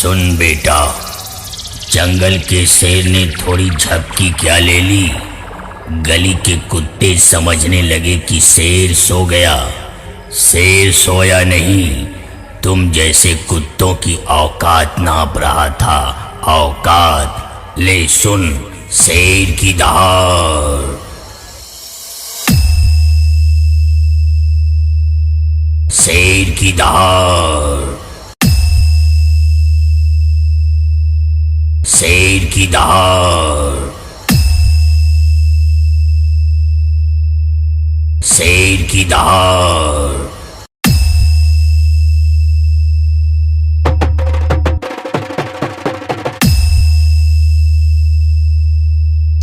सुन बेटा, जंगल के शेर ने थोड़ी झपकी क्या ले ली। गली के कुत्ते समझने लगे कि शेर सो गया। शेर सोया नहीं, तुम जैसे कुत्तों की औकात नाप रहा था। औकात ले सुन, शेर की दहाड़। शेर की दहाड़, शेर की दहाड़, शेर की दहाड़।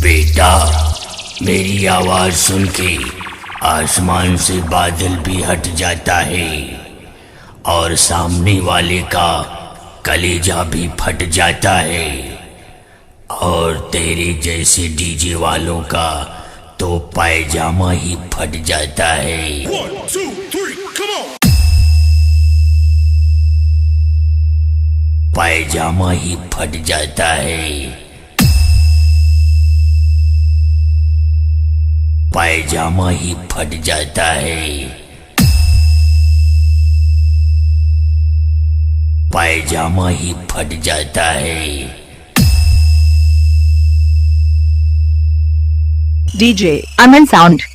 बेटा, मेरी आवाज सुन के आसमान से बादल भी हट जाता है और सामने वाले का कलेजा भी फट जाता है, और तेरे जैसे डीजे वालों का तो पायजामा ही फट जाता है। 1, 2, 3, come on! पायजामा ही फट जाता है। पायजामा ही फट जाता है। पायजामा ही फट जाता है। DJ Aman Sound.